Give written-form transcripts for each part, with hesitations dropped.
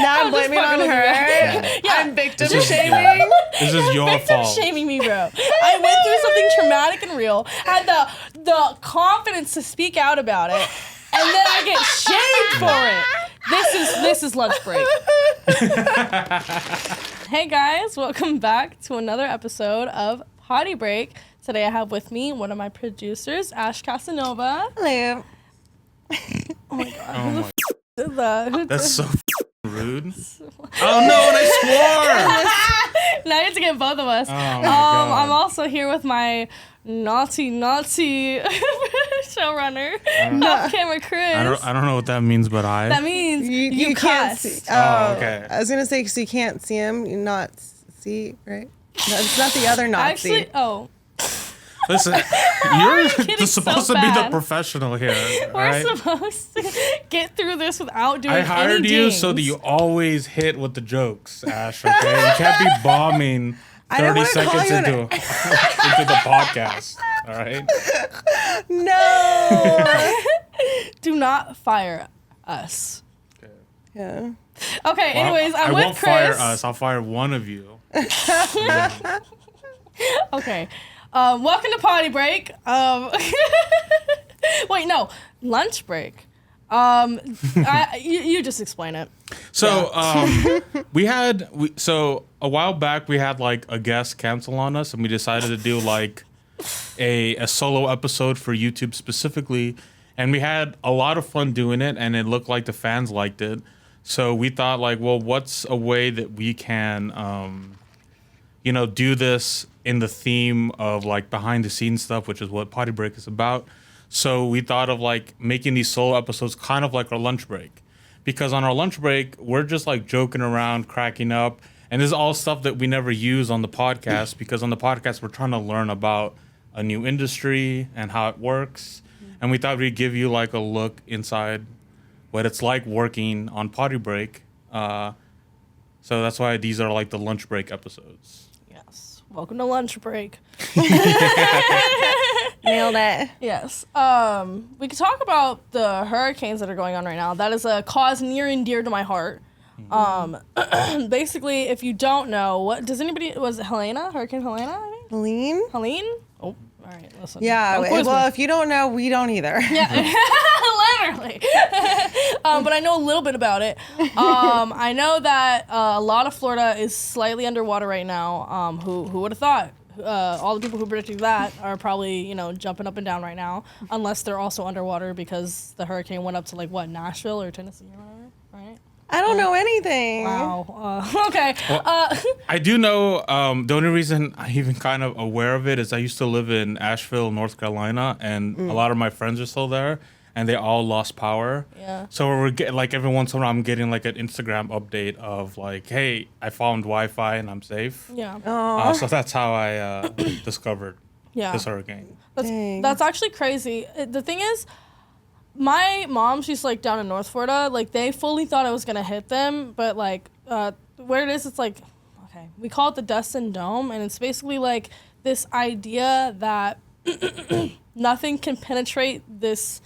Now I'm blaming on her. Yeah. I'm victim shaming. This is your Victim fault. shaming me, bro. I went through something traumatic and real, had the confidence to speak out about it, and then I get shamed for it. This is lunch break. Hey guys, welcome back to another episode of Poddy Break. Today I have with me one of my producers, Ash Casanova. Hello. Oh my god. Oh my. Who the- That's so rude. Oh no, and I swore. Now you have to get both of us. Oh my God. I'm also here with my naughty showrunner, off camera Chris. I don't know what that means, but That means you can't cuss. see. Oh, okay. I was gonna say because you can't see him, you not see, right? No, it's not the other Nazi. Actually, oh, Listen, you're getting supposed so to be the bad. professional here, we're right? supposed to get through this without doing I hired any you dings. so that you always hit with the jokes, Ash. Okay, you can't be bombing I don't 30 wanna call seconds you into the podcast. All right. No. Do not fire us. Okay. Yeah. Okay, Well, anyways, I'm I with won't Chris. fire us. I'll fire one of you. Okay. Welcome to Poddy Break. Wait, no, lunch break. You just explain it. So so a while back we had like a guest cancel on us, and we decided to do like a solo episode for YouTube specifically, and we had a lot of fun doing it, and it looked like the fans liked it. So we thought like, well, what's a way that we can do this in the theme of like behind the scenes stuff, which is what Poddy Break is about. So we thought of like making these solo episodes kind of like our lunch break, because on our lunch break, we're just like joking around, cracking up. And this is all stuff that we never use on the podcast, because on the podcast, we're trying to learn about a new industry and how it works. And we thought we'd give you like a look inside what it's like working on Poddy Break. So that's why these are like the lunch break episodes. Yes. Welcome to lunch break. Nailed it. Yes. We could talk about the hurricanes that are going on right now. That is a cause near and dear to my heart. Basically, if you don't know, was it Helena? Hurricane Helena? Helene? Oh, all right. Listen. Yeah. Don't quiz me. Well, if you don't know, we don't either. Yeah, literally. But I know a little bit about it. I know that a lot of Florida is slightly underwater right now. Who would have thought? All the people who predicted that are probably, jumping up and down right now, unless they're also underwater because the hurricane went up to like what, Nashville or Tennessee or whatever, right? I don't know anything. Wow. Okay. Well, I do know the only reason I'm even kind of aware of it is I used to live in Asheville, North Carolina, and a lot of my friends are still there, and they all lost power. Yeah. So we're getting like every once in a while I'm getting like an Instagram update of like, hey, I found Wi-Fi and I'm safe. Yeah. So that's how I discovered this hurricane. That's actually crazy. The thing is, my mom, she's like down in North Florida. Like they fully thought I was gonna hit them, but like where it is, it's like, okay, we call it the Destin Dome, and it's basically like this idea that nothing can penetrate this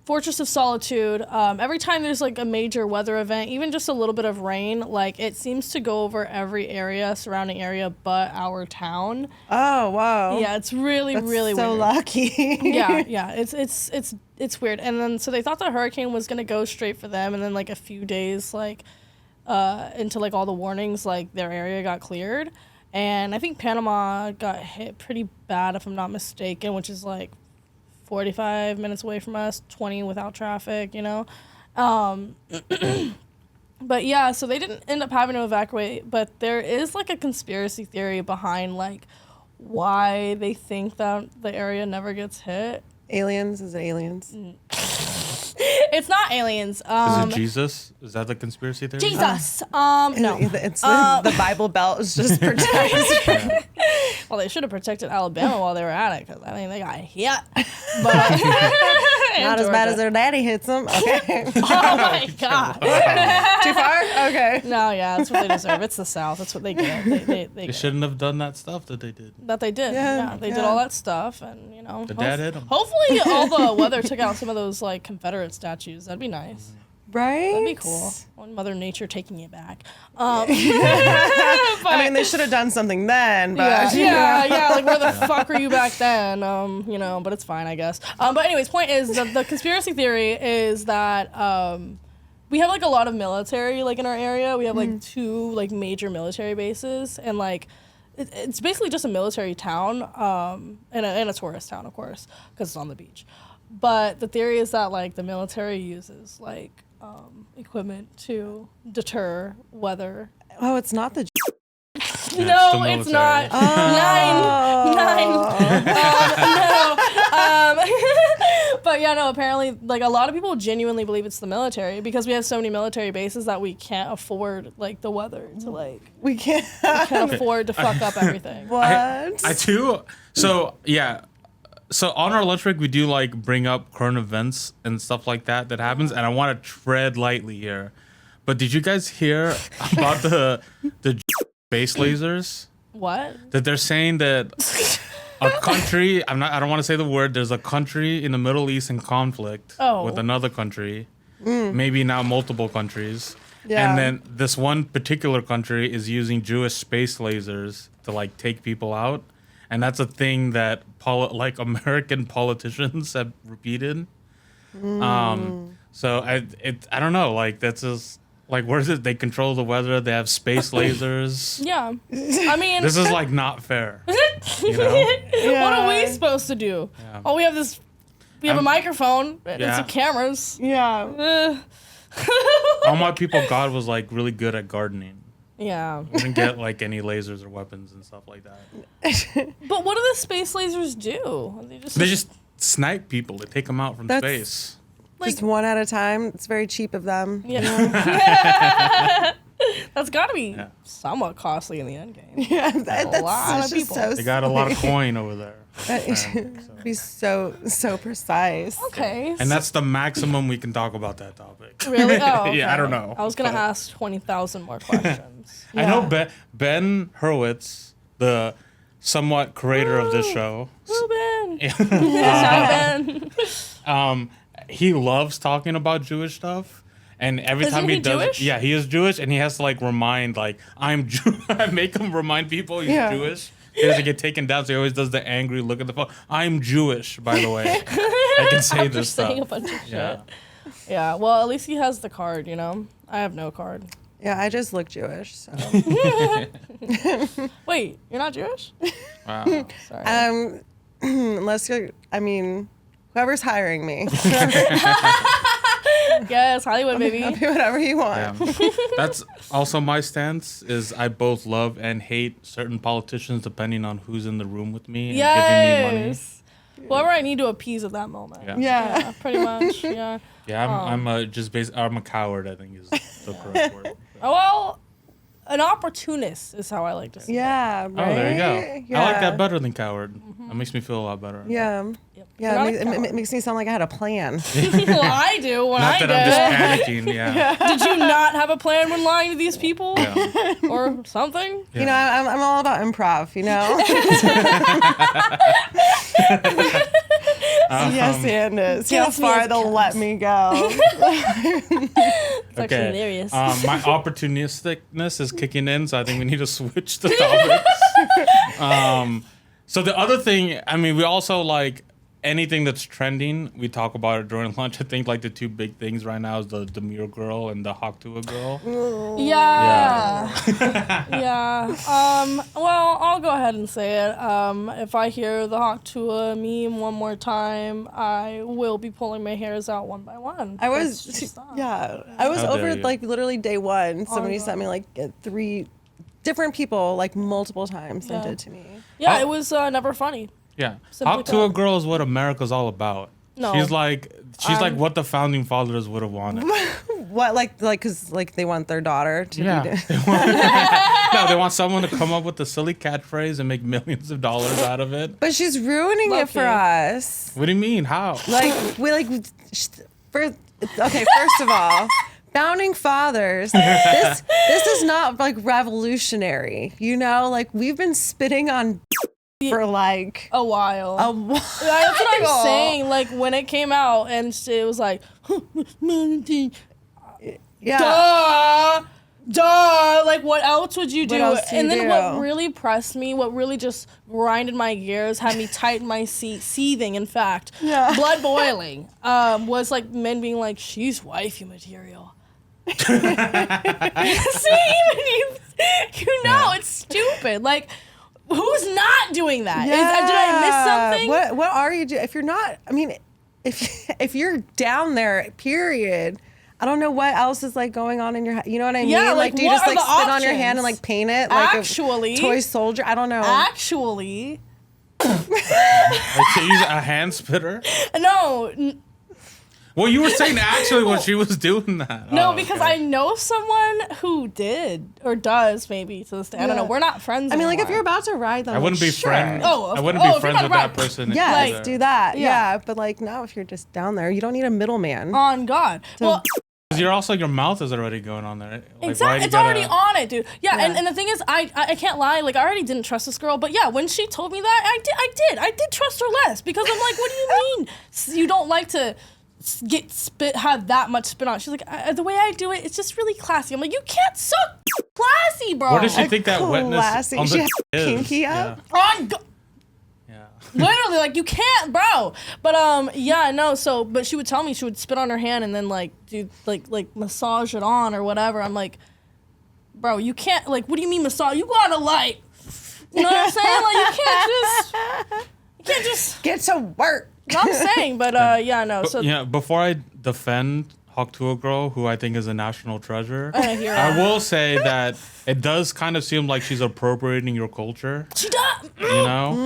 Fortress of Solitude. Every time there's like a major weather event, even just a little bit of rain, like it seems to go over every surrounding area but our town. Oh, wow. Yeah, it's really That's really so weird. lucky. Yeah, it's weird. And then so they thought the hurricane was gonna go straight for them, and then like a few days like into like all the warnings, like their area got cleared, and I think Panama got hit pretty bad if I'm not mistaken, which is like 45 minutes away from us, 20 without traffic, But yeah, so they didn't end up having to evacuate, but there is like a conspiracy theory behind like why they think that the area never gets hit. Aliens? Is it aliens? It's not aliens. Is it Jesus? Is that the conspiracy theory? Jesus. No. It's the Bible Belt is just protected. Well, they should have protected Alabama while they were at it, because I mean they got hit. But Not as bad as their daddy hits them. Okay. Oh my God. Too far? Okay. No, yeah, that's what they deserve. It's the South. That's what they get. They They shouldn't have done that stuff that they did. That they did. Yeah, They did all that stuff, and The dad hit him. Hopefully, all the weather took out some of those like Confederate statues. That'd be nice. Right? That'd be cool. On Mother Nature taking it back. I mean, they should have done something then, but yeah. Like, where the fuck were you back then? But it's fine, I guess. But anyways, point is, the conspiracy theory is that we have like a lot of military like in our area. We have like 2 like major military bases, and like it's basically just a military town, and a tourist town, of course, because it's on the beach. But the theory is that like the military uses like equipment to deter weather. Oh, it's not the. No, it's not. Oh. Nine. But yeah, no, apparently, like, a lot of people genuinely believe it's the military because we have so many military bases that we can't afford, like, the weather to, like, We can't. afford to fuck up everything. What? I do. So yeah. So on our lunch break, we do like bring up current events and stuff like that happens, and I want to tread lightly here. But did you guys hear about the space lasers? What? That they're saying that a country, I don't want to say the word, there's a country in the Middle East in conflict with another country, maybe now multiple countries. Yeah. And then this one particular country is using Jewish space lasers to like take people out. And that's a thing that like American politicians have repeated. So I don't know, like that's just like, where is it? They control the weather. They have space lasers. Yeah. I mean, This is like not fair. You know? what are we supposed to do? Yeah. Oh, we have a microphone and some cameras. Yeah. All my people, God was like really good at gardening. Yeah. We didn't get like any lasers or weapons and stuff like that. But what do the space lasers do? They just snipe people. They take them out from That's- space. Just one at a time. It's very cheap of them. Yeah. That's got to be somewhat costly in the end game. Yeah, that's a lot of just people. so They got a lot of coin over there. Be so precise. Okay. And that's the maximum we can talk about that topic. Really? Oh, okay. Yeah, I don't know. I was going to ask 20,000 more questions. I know Ben Hurwitz, the somewhat creator of this show. Woo, Ben. Shout Ben. He loves talking about Jewish stuff, and every Isn't time he he does, Jewish? yeah, he is Jewish, and he has to like remind, like, I'm Jew. I make him remind people he's Jewish. He doesn't get taken down, so he always does the angry look at the phone. I'm Jewish, by the way. I can say this Just saying a stuff. bunch of Yeah. shit. Yeah, well, at least he has the card, you know? I have no card. Yeah, I just look Jewish. So. Wait, you're not Jewish? Wow. Sorry. Unless you're, I mean, whoever's hiring me, Yes, Hollywood, I'll baby. do whatever you want. Yeah. That's also my stance. Is I both love and hate certain politicians depending on who's in the room with me and giving me money. Yes. Whoever I need to appease at that moment. Yeah. Yeah. Pretty much, yeah. Yeah, I'm a coward, I think is the correct word. Oh, well, an opportunist is how I like to say it. Yeah. Right? Oh, there you go. Yeah. I like that better than coward. That makes me feel a lot better. Yeah. Yep. Yeah. You're It, not a it coward. makes me sound like I had a plan. Well, I do when Not I that I'm just did. panicking. Yeah. Did you not have a plan when lying to these people? Yeah. Or something? You know, I'm all about improv, you know? Yes, and see how Kills me far as they'll counts. let me go. It's actually hilarious. My opportunisticness is kicking in, so I think we need to switch the topics. So the other thing, I mean, we also like anything that's trending. We talk about it during lunch. I think like the two big things right now is the Myra Girl and the Hawk Tuah Girl. Yeah. Yeah. Well, I'll go ahead and say it. If I hear the Hawk Tuah meme one more time, I will be pulling my hairs out one by one. I It's was, just, I was How dare over you. like literally day one. Somebody God. sent me like 3 different people, like multiple times sent Yeah. it to me. Yeah, it was never funny. Yeah. Simply Hawk Tuah put. Girl is what America's all about. No. She's like what the founding fathers would have wanted. What, because they want their daughter to Yeah. be. No, they want someone to come up with a silly catchphrase and make millions of dollars out of it. But she's ruining it for Low-key. us. What do you mean? How? First of all, founding fathers. This is not like revolutionary. You know, like we've been spitting on for like A while. a while. That's what I'm saying. Like when it came out and it was like, Yeah. Duh. Like, what else would you do? What else do you and then do? what really pressed me, what really just grinded my gears, had me tight in my seat, seething, in fact, blood boiling, was like men being like, she's wifey material. See, even you know, it's stupid. Like, who's not doing that? Did I miss something? What are you doing? If you're not, I mean, if you're down there, period. I don't know what else is like going on in your head. You know what I mean? Yeah, like, do you what just are like the spit on your options? hand and like paint it like Actually, a toy soldier? I don't know. Actually, Like to use a hand spitter? no. Well, you were saying actually when she was doing that. No, Oh, because okay. I know someone who did or does maybe to this day. I don't know. We're not friends. I mean, like anymore. if you're about to ride them, I wouldn't like, be sure. friends. Oh, I wouldn't if be you're friends gonna with that ride- person. if Yes, you were do there. that. Yeah. Yeah, but like now, if you're just down there, you don't need a middleman. on God. Well, 'Cause you're also your mouth is already going on there. Like, why exactly. do you It's already gotta- on it, dude. Yeah, Yeah. And the thing is, I can't lie. Like, I already didn't trust this girl. But yeah, when she told me that, I did trust her less because I'm like, what do you mean you don't like to have that much spit on? She's like, the way I do it, it's just really classy. I'm like, you can't suck classy, bro. Where does she think that wetness Classy. on She the had is? pinky up? On go- Yeah. Literally, like, you can't, bro. But yeah, no. So, but she would tell me she would spit on her hand and then like do like massage it on or whatever. I'm like, bro, you can't. Like, what do you mean massage? You gotta like, you know what I'm saying? Like, you can't just Get to work. I'm saying, but yeah, no. So Yeah, before I defend Hawk Tuah Girl, who I think is a national treasure, I hear I that. will say that it does kind of seem like she's appropriating your culture, she does. you know?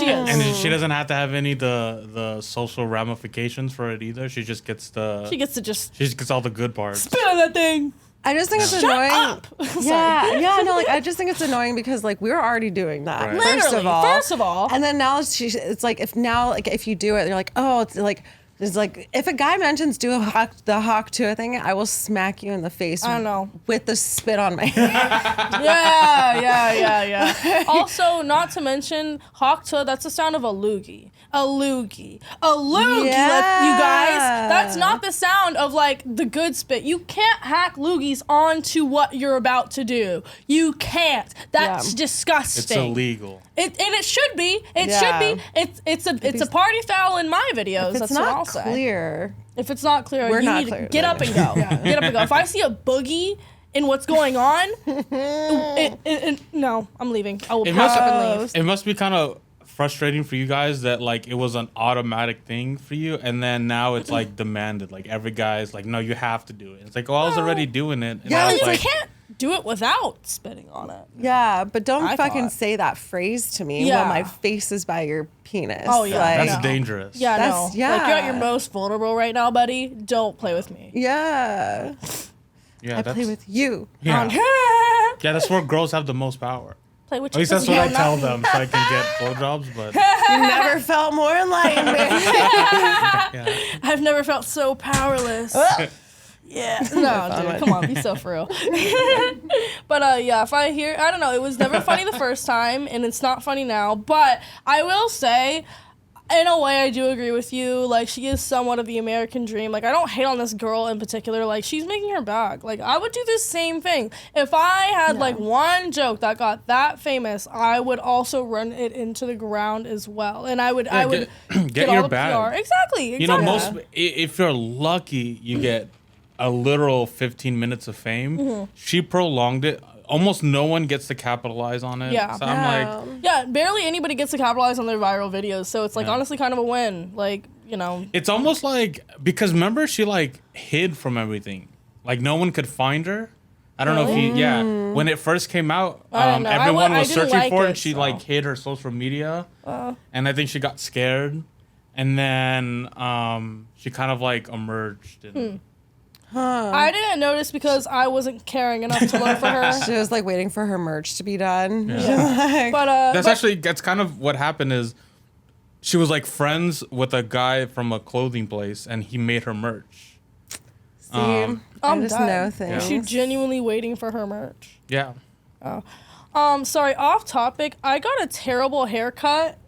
She is. And she doesn't have to have any the social ramifications for it either. She just gets She gets to just she just gets all the good parts. spit on that thing. I just think it's Shut annoying. up. Yeah, no, like I just think it's annoying because like we were already doing that. Right. Literally, first of all. and then now it's like if you do it, you're like, oh, it's like if a guy mentions do the Hawk Tuah thing, I will smack you in the face. I don't know. With the spit on my hand. Yeah. Also, not to mention, Hawk Tuah, that's the sound of a loogie. A loogie. Yeah. You guys. That's not the sound of, like, the good spit. You can't hack loogies onto what you're about to do. You can't. That's disgusting. It's illegal. And it should be. It Yeah. should be. It's a party foul in my videos. If That's it's what I'll not say. clear. If it's not clear, We're you not need clear. to get up and go. Get up and go. If I see a boogie in what's going on, no, I'm leaving. I will It pack must, up and leave. it must be kind of frustrating for you guys that like it was an automatic thing for you, and then now it's like demanded. Like every guy's like, no, you have to do it. It's like, oh, I was already doing it. And Yeah, I was You like, can't do it without spitting on it. Yeah, but don't I fucking thought. say that phrase to me Yeah. while my face is by your penis. Oh, yeah. Like, that's No. dangerous. Yeah, That's- no. Like, yeah. you're at your most vulnerable right now, buddy. Don't play with me. Yeah. Yeah, I that's play with you. yeah. Play Yeah, that's where girls have the most power. with At least you. that's what I tell them, so I can get blowjobs. But You never felt more enlightenment. yeah, I've never felt so powerless. Yeah. No, dude, come on, be so for real. But yeah, if I hear, I don't know, it was never funny the first time, and it's not funny now. But I will say, in a way, I do agree with you. Like, she is somewhat of the American dream. Like, I don't hate on this girl in particular. Like, she's making her bag. Like, I would do the same thing. If I had, like, one joke that got that famous, I would also run it into the ground as well. And I would get all your the bag. PR. Exactly. You know, exactly. if you're lucky, you get a literal 15 minutes of fame. Mm-hmm. She prolonged it. Almost no one gets to capitalize on it. Yeah. So I'm like, Yeah, barely anybody gets to capitalize on their viral videos, so it's like Yeah. honestly kind of a win. Like, you know. it's almost like, because remember she like hid from everything. Like no one could find her. I don't know if you, when it first came out, I don't know. everyone I was didn't searching like for it, it, and she so. like hid her social media. And I think she got scared. And then she kind of like emerged. And, I didn't notice because I wasn't caring enough to look for her. She was like waiting for her merch to be done. But that's kind of what happened is she was like friends with a guy from a clothing place and he made her merch. See, I I'm just done. know things. She genuinely waiting for her merch. Yeah. Sorry, off topic. I got a terrible haircut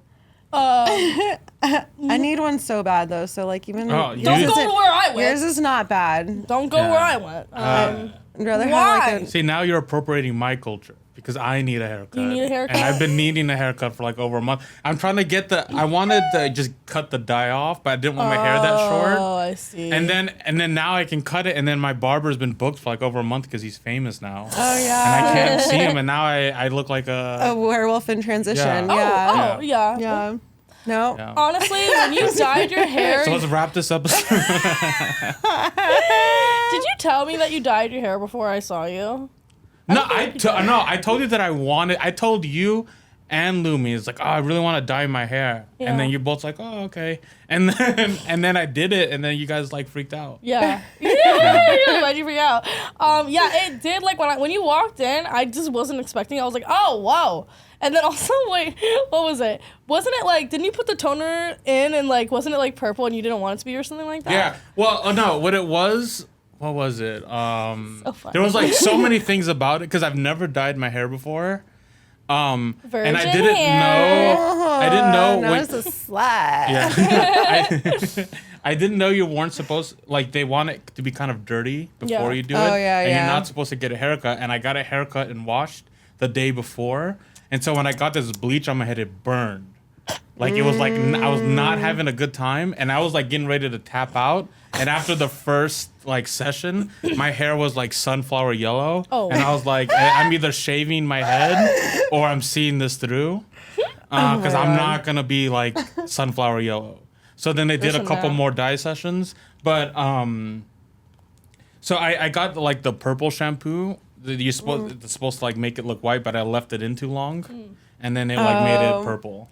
I need one so bad though. So like even Don't go to where I went. Yours is not bad. Don't go where I went. I'd rather why? have like See, now you're appropriating my culture because I need a haircut. You need a haircut? And I've been needing a haircut for like over a month. I'm trying to get I wanted to just cut the dye off, but I didn't want my hair that short. Oh, I see. And then now I can cut it, and then my barber's been booked for like over a month because he's famous now. oh yeah, And I can't see him, and now I look like a werewolf in transition. Yeah. Yeah. Yeah. No. Yeah. Honestly, when you dyed your hair, So let's wrap this episode. did you tell me that you dyed your hair before I saw you? I told you that I told you and Lumi, it's like, oh, I really want to dye my hair. Yeah. And then you're both like, oh, okay. And then I did it, and then you guys like freaked out. Yeah. Why'd you freak out? Yeah, it did. Like when you walked in, I just wasn't expecting it. I was like, oh, whoa. And then also, wait, what was it? Wasn't it like, didn't you put the toner in and like, wasn't it like purple and you didn't want it to be or something like that? Yeah. Well, no, what was it? So funny. There was like so many things about it because I've never dyed my hair before. And I didn't hair. know No, when, it's a slut. yeah. I didn't know you weren't supposed, like, they want it to be kind of dirty before you do it. Oh, yeah, and yeah. you're not supposed to get a haircut. And I got a haircut and washed the day before. And so when I got this bleach on my head, it burned. Like, it was like, I was not having a good time. And I was like getting ready to tap out. And after the first like session, my hair was like sunflower yellow. Oh. And I was like, I'm either shaving my head or I'm seeing this through. Because I'm not going to be like sunflower yellow. So then they did Listen a couple now. more dye sessions. But so I got like the purple shampoo. It's supposed to like make it look white, but I left it in too long. And then it like made it purple.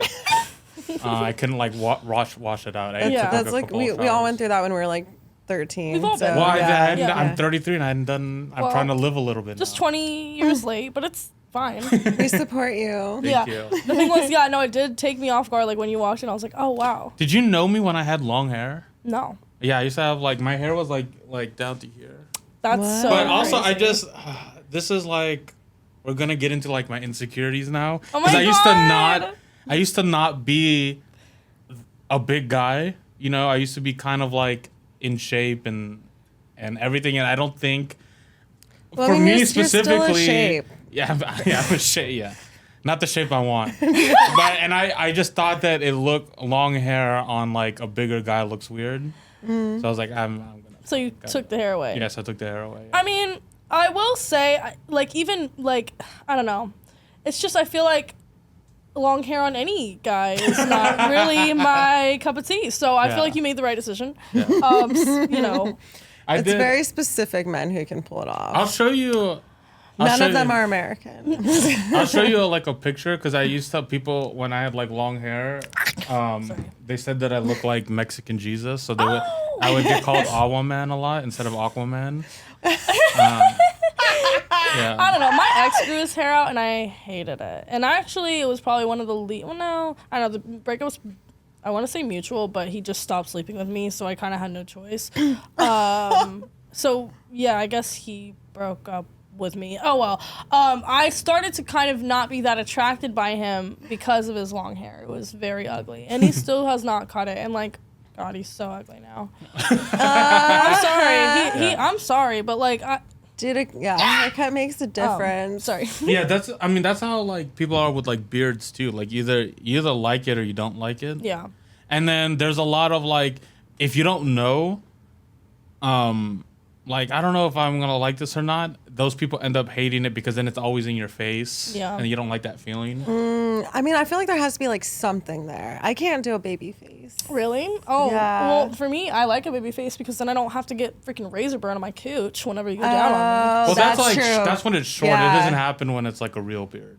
I couldn't like wash it out. That's like we all went through that when we were like 13. We've all been Well, Yeah. I'm 33 and I hadn't done. I'm trying to live a little bit. Just now. 20 years late, but it's fine. We support you. Thank you. The thing was, yeah, no, it did take me off guard. Like when you walked in, I was like, oh wow. Did you know me when I had long hair? No, Yeah, I used to have like my hair was like down to here. that's What? so. But also, I crazy. just this is like we're gonna get into like my insecurities now. Oh my I used to not be a big guy. You know, I used to be kind of like in shape and everything, and I don't think Well, for I mean, me you're still in specifically. shape. Yeah, I'm a shape. Yeah, not the shape I want. But I just thought that it looked long hair on like a bigger guy looks weird. So I was like, I'm gonna. So you took the hair away. Yes, I took the hair away. I mean, I will say, like, even, like, I don't know. It's just, I feel like long hair on any guy is not really my cup of tea. So I feel like you made the right decision. Yeah. You know. It's very specific men who can pull it off. I'll show you. None of them are American. I'll show you like a picture because I used to tell people when I had like long hair, they said that I look like Mexican Jesus, so I would get called Aquaman a lot instead of Aquaman. Yeah. I don't know. My ex grew his hair out, and I hated it. And actually, it was probably one of the well, no, I don't know. The breakup was, I want to say mutual, but he just stopped sleeping with me, so I kind of had no choice. So yeah, I guess he broke up with me. Oh well. I started to kind of not be that attracted by him because of his long hair. It was very ugly, and he still has not cut it. And like, God, he's so ugly now. I'm sorry. I'm sorry, but like, haircut makes a difference. sorry. Yeah, that's how like people are with like beards too. Like you either like it or you don't like it. Yeah. And then there's a lot of like, if you don't know, like I don't know if I'm gonna like this or not. Those people end up hating it because then it's always in your face. Yeah. And you don't like that feeling. I mean, I feel like there has to be like something there. I can't do a baby face. Really? Oh, Yeah. well, for me, I like a baby face because then I don't have to get freaking razor burn on my cooch whenever you go down on me. Oh, Well, that's true. that's when it's short. Yeah. It doesn't happen when it's like a real beard.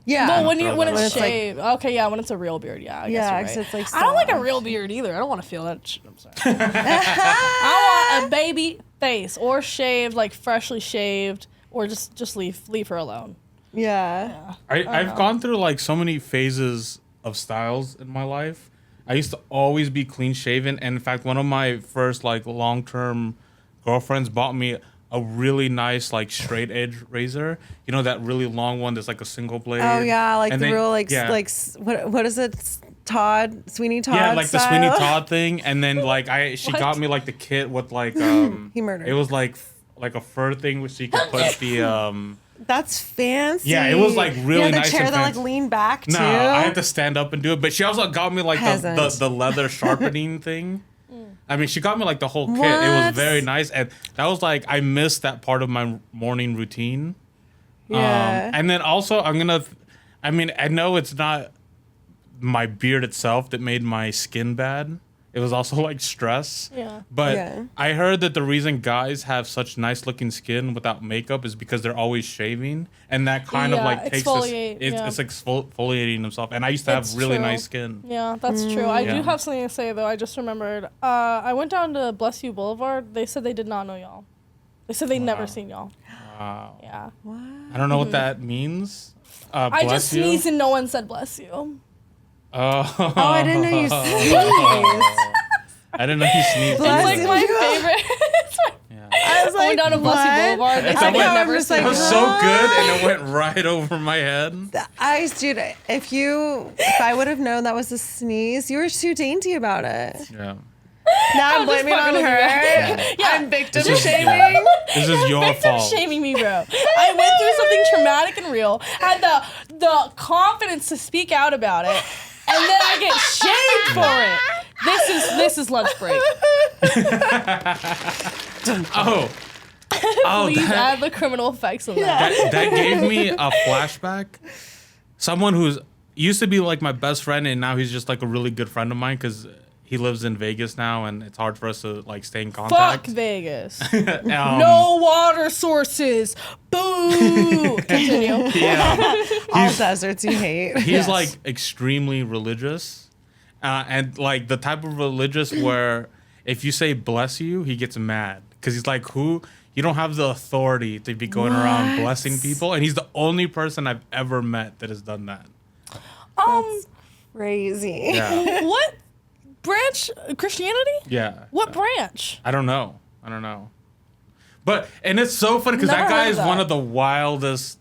Yeah. Well, when Throw when that it's out. It's like- shaved. Okay, yeah, when it's a real beard, yeah. I guess Yeah, you're 'cause right. it's, like, I don't like a soft. real beard either. I don't want to feel that shit. I'm sorry. I want a baby face or shaved, like freshly shaved, or just leave her alone. Yeah. I've gone through like so many phases of styles in my life. I used to always be clean shaven, and in fact, one of my first like long term girlfriends bought me a really nice like straight edge razor. You know that really long one that's like a single blade. Oh yeah, like And the then- real like yeah. what is it? Sweeney Todd. Yeah, like the style. Sweeney Todd thing, and then like she got me like the kit with like He murdered. It was like a fur thing which you could put the That's fancy. Yeah, it was like really the nice chair and that fancy. like leaned back too. No, I had to stand up and do it. But she also got me like the leather sharpening thing. I mean, she got me like the whole kit. What? It was very nice, and that was like I missed that part of my morning routine. Yeah. And then also I mean, I know it's not my beard itself that made my skin bad. It was also like stress. Yeah. But Yeah. I heard that the reason guys have such nice looking skin without makeup is because they're always shaving, and that kind of like takes exfoliate, it's exfoliating themselves. And I used to have It's really true. nice skin. Yeah, that's true. I Yeah. do have something to say though. I just remembered. I went down to Bless You Boulevard. They said they did not know y'all. They said they'd never seen y'all. Wow. Yeah. I don't know what that means. I Bless just you. sneezed and no one said bless you. Oh, I didn't know you sneezed. I didn't know you sneezed. Bless It's like you. my favorite. It's my- Yeah. I was I like, went down to Bless You what? Boulevard. They I said thought they'd I'm never just seen It like, was y'all. so good, and it went right over my head. Dude, if I would have known that was a sneeze, you were too dainty about it. Yeah. Now I'm I'm just blaming on fucking with her. you. Yeah. I'm victim This is- shaming. yeah. This is your Victim fault. shaming me, bro. I went through something traumatic and real, had the confidence to speak out about it, and then I get shamed for it. This is lunch break. Oh. Oh, Please that, add the criminal effects of that. that gave me a flashback. Someone who's used to be like my best friend, and now he's just like a really good friend of mine because he lives in Vegas now, and it's hard for us to like stay in Fuck contact. Vegas. Um, No water sources. Boo. Continue. Yeah. All deserts you hate. He's Yes. like extremely religious, and like the type of religious where if you say bless you, he gets mad because he's like, who? You don't have the authority to be going around blessing people, and he's the only person I've ever met that has done that. Crazy. Yeah, What branch? Christianity? yeah. What branch? I don't know. But and it's so funny because Never that guy heard is of one that. of the wildest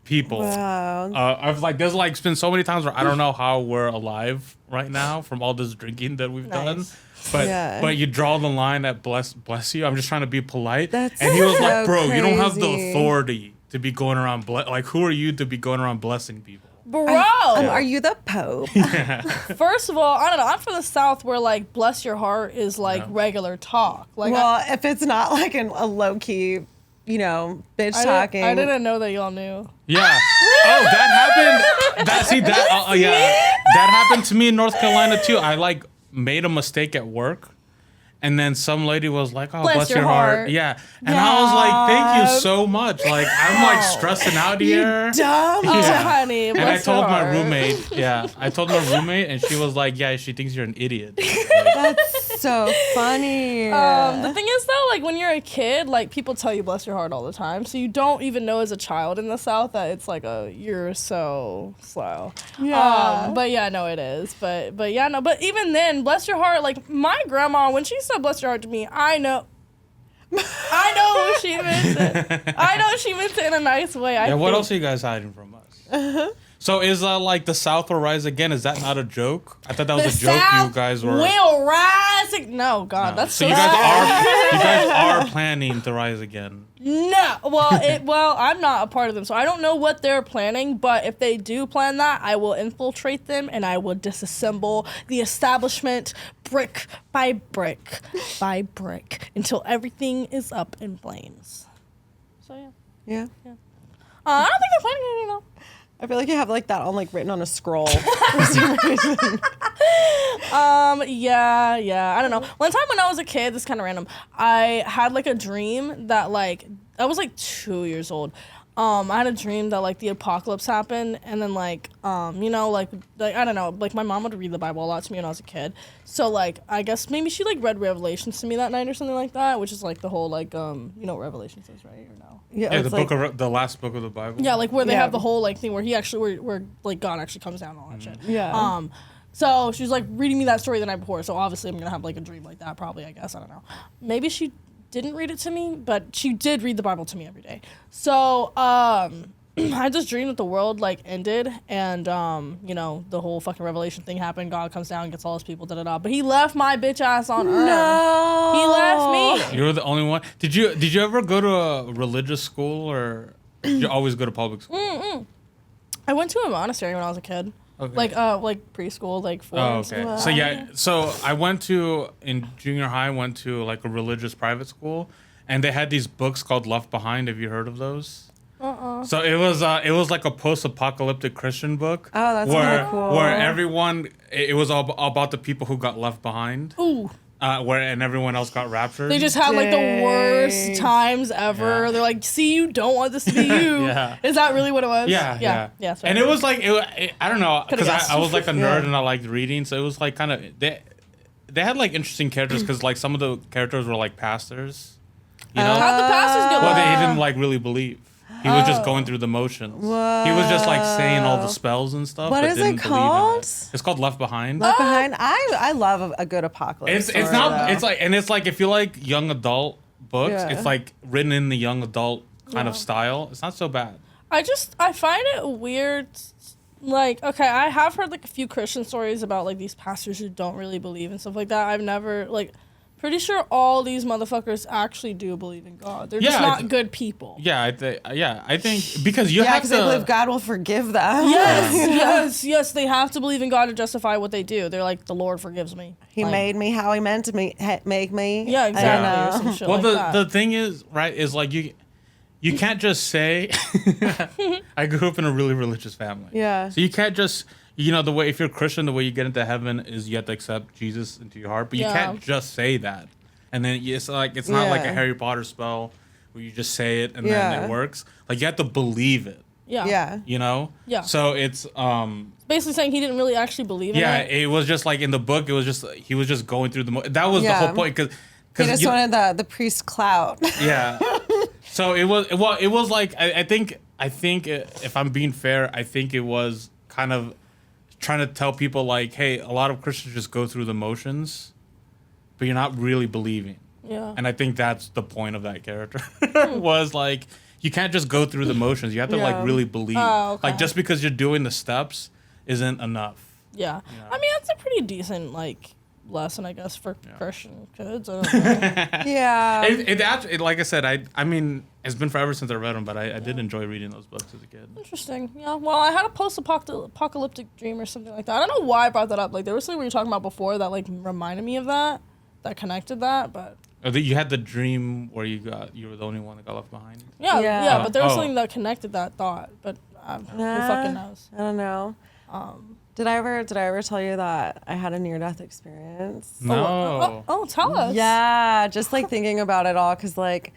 people. Wow. I've like there's like been so many times where I don't know how we're alive right now from all this drinking that we've done. Nice. But Yeah. but you draw the line at bless you. I'm just trying to be polite. That's and he was so like, bro, you don't have the crazy. authority to be going around like who are you to be going around blessing people? Bro. Are you the Pope? First of all, I don't know. I'm from the South where like bless your heart is like Yeah. regular talk. Like Well, if it's not like a low key, bitch talking. I didn't know that y'all knew. Yeah. Oh, that happened. That happened to me in North Carolina too. I like made a mistake at work, and then some lady was like, "Oh, bless your heart." Yeah, and I was like, "Thank you so much." Like I'm like stressing out here. Dumb. Oh, Yeah. honey. And I bless your told my heart. roommate, I told my roommate, and she was like, "Yeah, she thinks you're an idiot." That's so funny. The thing is though, like when you're a kid, like people tell you bless your heart all the time, so you don't even know as a child in the South that it's like you're so slow. Yeah. But yeah, no, it is. But yeah, no. But even then, bless your heart. Like my grandma, when she said bless your heart to me, I know what she meant it. I know she meant it in a nice way. Yeah, what else are you guys hiding from us? So is like the South will rise again? Is that not a joke? I thought that was a joke. You guys were. will rise. No, God, No. that's So so. you guys are planning to rise again. No, well, I'm not a part of them, so I don't know what they're planning. But if they do plan that, I will infiltrate them and I will disassemble the establishment brick by brick until everything is up in flames. So yeah, yeah. I don't think they're planning anything though. I feel like you have like that on like written on a scroll for some reason. Yeah. I don't know. One time when I was a kid, this is kind of random. I had like a dream that like I was like 2 years old. I had a dream that like the apocalypse happened, and then like I don't know, like my mom would read the Bible a lot to me when I was a kid. So like I guess maybe she like read Revelations to me that night or something like that, which is like the whole like you know what Revelations is, right? Or no? Yeah, it's like, the last book of the Bible. Yeah, like where they Yeah. have the whole like thing where he actually where like God actually comes down and all that shit. Yeah. So she was like reading me that story the night before. So obviously I'm gonna have like a dream like that probably. I guess I don't know. Maybe she didn't read it to me, but she did read the Bible to me every day. So I had this dream that the world like ended, and you know, the whole fucking revelation thing happened. God comes down, gets all his people, da da da. But he left my bitch ass on Earth. No. He left me. You're the only one. Did you ever go to a religious school, or did you always go to public school? I went to a monastery when I was a kid. Okay. Like preschool, like 4. Oh, okay. So yeah, so I went to in junior high. Went to like a religious private school, and they had these books called Left Behind. Have you heard of those? So it was like a post-apocalyptic Christian book. Oh, that's where kinda cool. where everyone it was all about the people who got left behind. Ooh. And everyone else got raptured. They just had like the worst Dang. times ever. Yeah. They're like, see, you don't want this to be you. Yeah. Is that really what it was? Yeah. That's And it was like I don't know, because guessed. I was like a nerd Yeah. and I liked reading, so it was like kind of they had like interesting characters because like some of the characters were like pastors, you know. How'd the pastors get Well, left? they didn't like really believe. He was just going through the motions. He was just like saying all the spells and stuff. What but is didn't it believe in called? It's called Left Behind. Left Behind. I love a good apocalypse. It's story, not. though. It's like, and it's like if you like young adult books, Yeah. it's like written in the young adult kind of style. It's not so bad. I find it weird. Like, okay, I have heard like a few Christian stories about like these pastors who don't really believe and stuff like that. I've never like. Pretty sure all these motherfuckers actually do believe in God. They're just not good people. Yeah, I think because you yeah, have because to. they believe God will forgive them. Yes. They have to believe in God to justify what they do. They're like, the Lord forgives me. He Like, made me how he meant to make me. Yeah, exactly. I Or don't some know. shit Well, like that. the thing is, right, is like you can't just say. I grew up in a really religious family. Yeah. So you can't just. The way, if you're Christian, the way you get into heaven is you have to accept Jesus into your heart, but you can't just say that. And then it's like, it's not like a Yeah. Harry Potter spell where you just say it and Yeah. then it works. Like you have to believe it, yeah. Yeah. So it's, Basically saying he didn't really actually believe in it. it was just like in the book, it was just, he was just going through that was the Yeah. whole point. Cause He just wanted the priest clout. yeah. So it was like, I think if I'm being fair, I think it was kind of trying to tell people like, hey, a lot of Christians just go through the motions, but you're not really believing. Yeah. And I think that's the point of that character was like, you can't just go through the motions. You have to like really believe. Oh, okay. Like just because you're doing the steps isn't enough. Yeah. I mean, that's a pretty decent like lesson, I guess, for Christian kids. I don't know. Yeah. It actually, like I said, I mean, it's been forever since I read them, but I did enjoy reading those books as a kid. Interesting. Yeah. Well, I had a post-apocalyptic dream or something like that. I don't know why I brought that up. Like there was something we were talking about before that like reminded me of that connected that, but. You had the dream where you were the only one that got left behind. Yeah. But there was Oh. something that connected that thought. But who fucking knows? I don't know. Did I ever tell you that I had a near-death experience? No. Oh, tell us. Yeah, just like thinking about it all, because like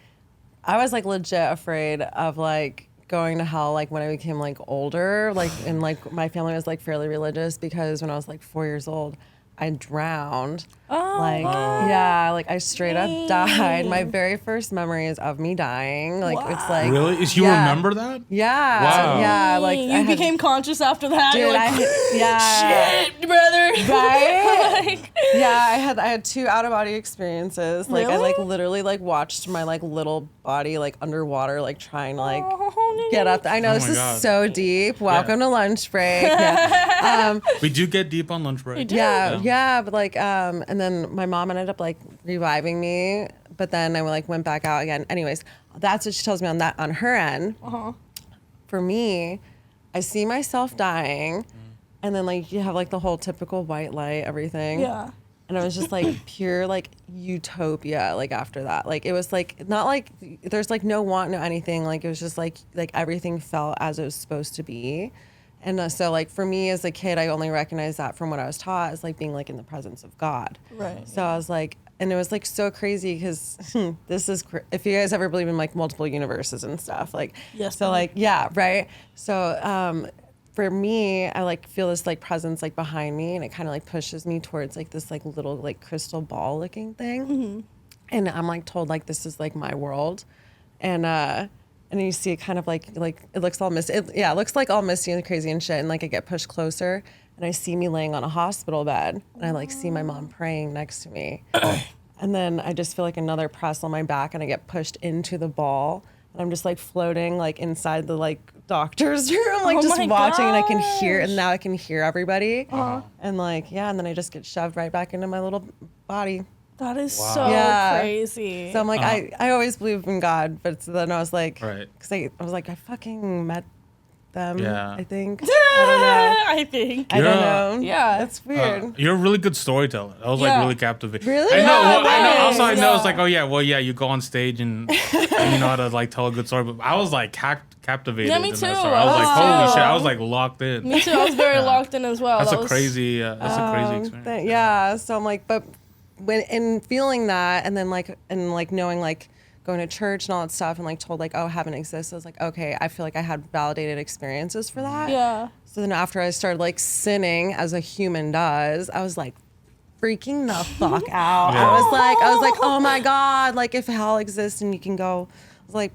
I was like legit afraid of like going to hell like when I became like older, like and like my family was like fairly religious, because when I was like 4 years old, I drowned. Like, yeah, like I straight up died. My very first memory is of me dying. Like, it's like. Really? You yeah. remember that? Yeah. Wow. Yeah. Like, You became conscious after that. dude, You're like, yeah. shit, brother. Right? Like, Yeah, I had 2 out of body experiences. Like I Really? like literally like watched my like little body like underwater, like trying to like oh, get up. I know Oh this my is God. so deep. Welcome to lunch break. Yeah. We do get deep on lunch break. Yeah, but like and then my mom ended up like reviving me, but then I like went back out again. Anyways, that's what she tells me on her end. For me, I see myself dying, and then like you have like the whole typical white light, everything. Yeah. And it was just like pure like utopia. Like after that, like it was like not like there's like no want, no anything. Like it was just like everything felt as it was supposed to be. And so like for me as a kid, I only recognized that from what I was taught as like being like in the presence of God. Right. So I was like, and it was like so crazy because this is if you guys ever believe in like multiple universes and stuff, like Yes, so ma'am. like yeah, right. So for me, I like feel this like presence like behind me, and it kind of like pushes me towards like this like little like crystal ball looking thing, and I'm like told like this is like my world, and then you see it kind of like it looks all misty. It looks like all misty and crazy and shit. And like I get pushed closer, and I see me laying on a hospital bed, and I like see my mom praying next to me, and then I just feel like another press on my back, and I get pushed into the ball, and I'm just like floating like inside the like doctor's room, like Oh just my watching, and I can hear, gosh. and now I can hear everybody, Uh-huh. and like and then I just get shoved right back into my little body. That is Wow. so Yeah. crazy. So I'm like, I always believe in God, but then I was like, Right. because I was like, I fucking met them. Yeah. I think. I I think. don't Yeah. know. Yeah. That's weird. You're a really good storyteller. That was like Yeah. really captivating. Really? I know. Yeah, Well, I know. right. Also, I know it's Yeah. like, oh yeah, well yeah, you go on stage and you know how to like tell a good story. But I was like captivated. Yeah, me in that too. story. I was like, Oh. holy shit! I was like locked in. Me too. I was very Yeah. locked in as well. That's That a was- crazy. That's a crazy experience. Yeah. So I'm like, but when in feeling that, and then like knowing like going to church and all that stuff, and like told like, oh, heaven exists. I was like, okay, I feel like I had validated experiences for that. Yeah. So then after I started like sinning as a human does, I was like freaking the fuck out. Yeah. I was like, oh my God, like if hell exists and you can go, I was like,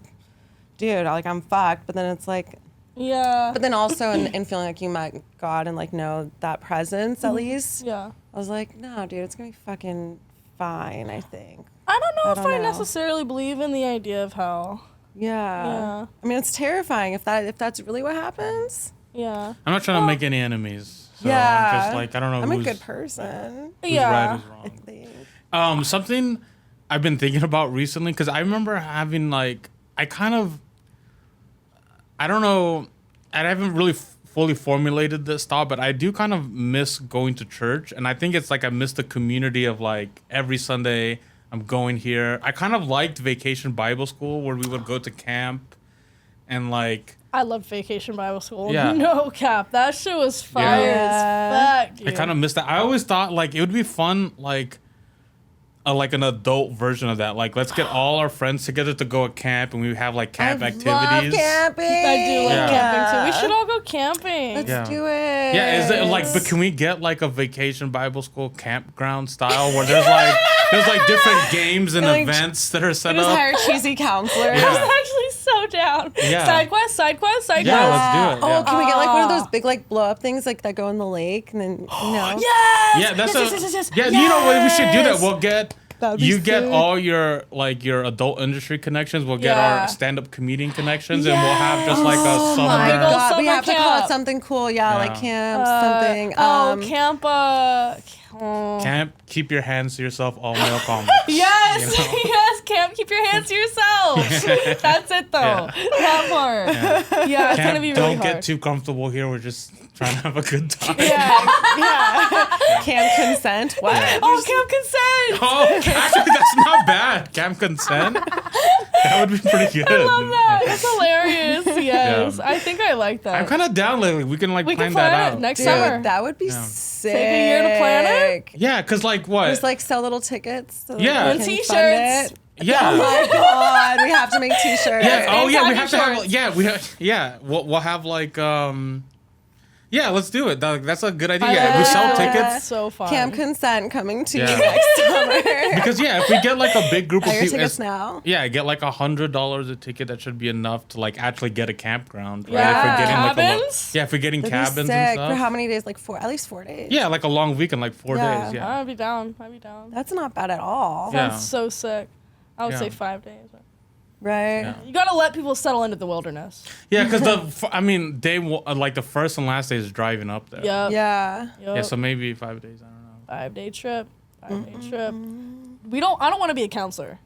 dude, like I'm fucked. But then it's like, Yeah. but then also in feeling like you met God and like know that presence at least, Yeah. I was like, no, dude, it's gonna be fucking fine, I think. I don't know I if don't I know. necessarily believe in the idea of hell. Yeah. Yeah. I mean, it's terrifying if that's really what happens. Yeah. I'm not trying to make any enemies. So Yeah. I'm just like I don't know I'm who's, a good person, who's Yeah. right, who's I wrong. think. Something I've been thinking about recently because I remember having like I don't know, I haven't really fully formulated this thought, but I do kind of miss going to church, and I think it's like I miss the community of like every Sunday I'm going here. I kind of liked Vacation Bible School where we would go to camp and like. I loved Vacation Bible School. Yeah. No cap. That shit was fire as fuck, dude. I kind of missed that. I always thought like it would be fun, like an adult version of that. Like let's get all our friends together to go at camp, and we have like camp I activities. love camping. I do like Yeah. camping too. We should all go camping. Let's Yeah. do it. Yeah, is it like? But can we get like a Vacation Bible School campground style where there's like different games and Like, events that are set Just up? hire cheesy counselors. Yeah. I was actually so down. Yeah. Side quest, side quest, side Yeah, quest. let's do it. Oh, Yeah. can we get like one of those big like blow up things like that go in the lake and then you know? Yes! Yeah, that's yes. yeah. You know what? We should do that. We'll get. That'd be You get sick. all your your adult industry connections. We'll get Yeah. our stand-up comedian connections, and we'll have just like a Oh summer. my Big ol' God, we summer have to call it camp. something cool. Yeah, like Yeah. camp, something. Camp. Camp, keep your hands to yourself, all male comics. Yes, You know? yes, camp. Keep your hands to yourself. That's it though. Yeah. That part. Yeah, it's gonna Camp, be really don't hard. get too comfortable here. We're just trying to have a good time. Yeah. camp consent. What? Oh, camp consent. Oh, actually, that's not bad. Camp consent. That would be pretty good. I love that. It's hilarious. Yes, Yeah. I think I like that. I'm kind of down lately. We can like we plan can plan that it out. next Dude, summer. that would be Yeah. sick. Take a year to plan it? Yeah, cause like what? Just like sell little tickets. So that Yeah. we And can t-shirts. fund it. yeah. Oh my God, we have to make t-shirts. Yeah. Oh yeah. We And have to have. shorts. Yeah. We have. Yeah. We'll have like. Yeah. Let's do it. That's a good idea. I Yeah. If we love sell that. tickets. That's so fun. Camp consent coming to Yeah. you next summer. Because yeah, if we get like a big group Buy of your people. tickets now. Yeah, get like $100 a ticket. That should be enough to like actually get a campground, right? Yeah. If we're getting like Cabins? yeah, if we're getting That'd be cabins sick. and For stuff. how many days? Like at least 4 days. Yeah, like a long weekend, like 4 Yeah. days. Yeah. I'd be down. I'd be down. That's not bad at all. Yeah. Sounds so sick. I would Yeah. say 5 days. Right? Yeah. You gotta let people settle into the wilderness. Yeah, because like the first and last day is driving up there. Yep. Yeah. Yeah, so maybe 5 days. I don't know. 5-day trip. 5-day trip. I don't want to be a counselor.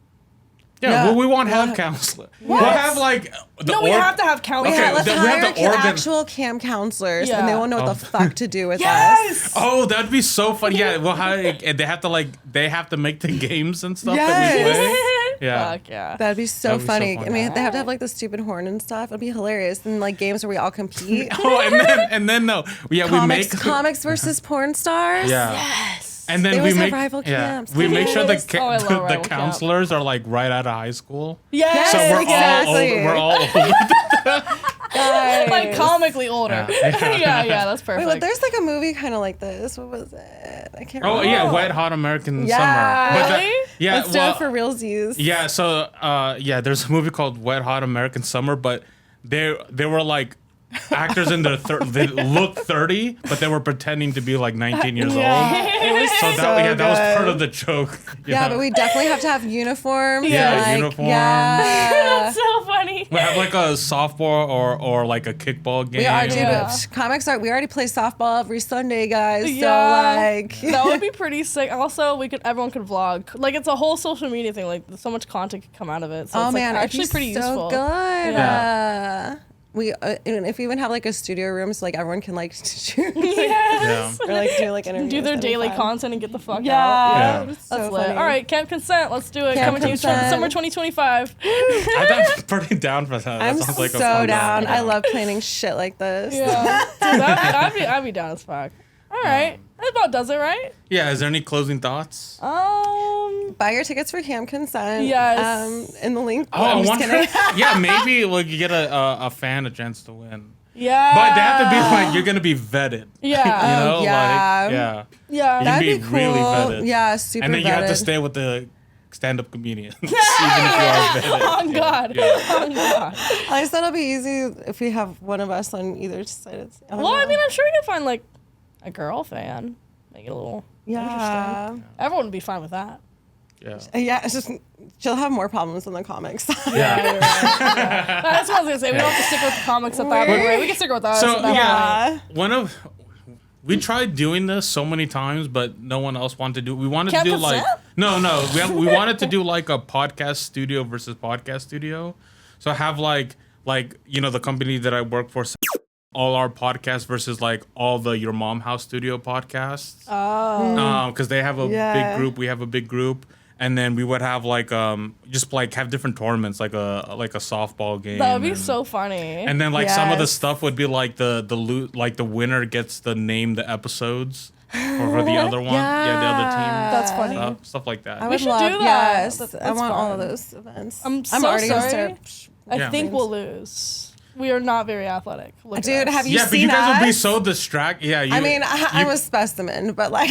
Yeah, Yeah. well, we won't have What? counselor. We'll have like the No, we have to have counselors. Okay, Let's then we have hire the organ- actual camp counselors, and they Yeah. won't know what Oh. the fuck to do with us. Yes. Oh, that'd be so funny. Yeah, well, and they have to make the games and stuff that we Yes. play. Yeah. Fuck yeah. That'd be so That'd be so funny. funny. I mean, they have to have like the stupid horn and stuff. It'd be hilarious. And like games where we all compete. Oh, and then no, yeah, we make comics versus porn stars. yeah. Yes. And then They we always have make rival camps. we make sure the Yes. Oh, I love the rival camp. counselors are like right out of high school. Yes. So we're exactly. all older. Guys. like comically older. Yeah. yeah, that's perfect. Wait, what, there's like a movie kind of like this. What was it? I can't Oh remember. yeah, Wet Hot American Yeah. Summer. But Really? yeah, Let's do it for realsies. yeah. So there's a movie called Wet Hot American Summer, but they were like actors in their they looked 30, but they were pretending to be like 19 years old. It was So so that was good. part of the joke. Yeah, but we definitely have to have uniforms. Yeah, and, like, uniforms. Yeah. That's so funny. funny. We have like a softball or like a kickball game. We are, dude. Yeah. Comics are. We already play softball every Sunday, guys. Yeah. So like, That would be pretty sick. Also, everyone could vlog. Like, it's a whole social media thing. Like, so much content could come out of it. So oh it's man, like, it'd be actually pretty so useful. good. Yeah. We and if we even have like a studio room, so like everyone can like shoot, Yes. or like do like interviews. Do their That'd be daily fun. content and get the fuck out. Yeah, Yeah. it's so That's lit. funny. All right, Camp Consent. Let's do it. Camp Coming to you Consent. summer 2025. I'm pretty down for that. That I'm sounds like a so fun down. time. I love planning shit like this. Yeah. Dude, I'd be down as fuck. All right. That about does it, right? Yeah. Is there any closing thoughts? Buy your tickets for Camp Consent. Yes. In the link. Oh, I'm I just wonder. kidding. Yeah, maybe like you get a fan a chance to win. Yeah. But they have to be like you're gonna be vetted. Yeah. You know, yeah. like yeah. Yeah. You That'd can be be cool. really vetted. Yeah, super And then you have to vetted. stay with the stand-up comedians, even if you are vetted. Oh God. Yeah. Oh God. I said it'll be easy if we have one of us on either side. Well, I mean, I'm sure you can find like a girl fan. Make it a little yeah. interesting. Everyone would be fine with that. Yeah. Yeah, it's just she'll have more problems than the comics. Yeah. You're right. Yeah. That's what I was gonna say. We don't have to stick with the comics at that point. We can stick with us. So at that yeah, point. we tried doing this so many times, but no one else wanted to do. We wanted Camp to do like Consent? we wanted to do like a podcast studio versus podcast studio. So have like you know the company that I work for, all our podcasts versus like all the Your Mom House Studio podcasts. Oh. Because they have a Yeah. big group, we have a big group. And then we would have like just like have different tournaments, like a softball game. That would be and- so funny. And then like some of the Yes. stuff would be like the winner gets to name the episodes for the other one. Yeah, the other team. That's funny. Stuff like that. I We would should love, do that. Yes, That's I want all of fun. those events. I'm so already sorry. gonna start. I Yeah. think we'll lose. We are not very athletic. Look Dude, at us. have you Yeah, but seen you guys would be us? so distracted. Yeah, you, I mean, I'm a specimen, but like,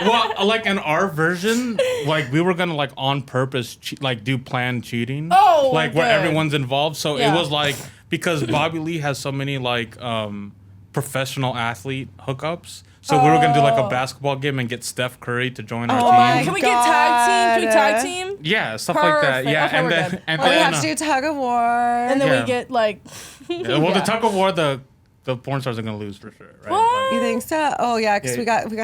well, like in our version, like we were gonna like on purpose like do planned cheating. Oh, like where good. everyone's involved. So Yeah. it was like because Bobby Lee has so many like professional athlete hookups. So we were gonna do like a basketball game and get Steph Curry to join our Oh team. my Can we get tag team? Can we tag God. team? Yeah, stuff like that. Perfect. Yeah, Okay, and we're then good. and we then have to do tug of war. And then Yeah. we get like. well, the tug of war, the porn stars are gonna lose for sure, right? What? You think so? Oh yeah, because Yeah. we got. We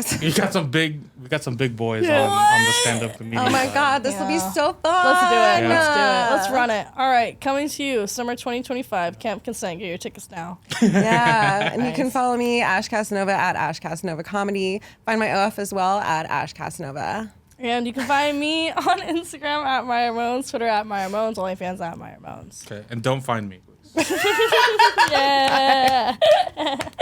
got some big boys Yeah. on the stand-up comedian. Oh my side. God, this will be Yeah. so fun. Let's do it. Yeah. Let's do it. Let's run it. All right, coming to you, summer 2025. Camp Consent. Get your tickets now. Yeah, and you can Nice. follow me, Ash Casanova, at Ash Casanova Comedy. Find my OF as well at Ash Casanova. And you can find me on Instagram at Myra Moans, Twitter at Myra Moans, OnlyFans at Myra Moans. Okay, and don't find me, please. Yeah.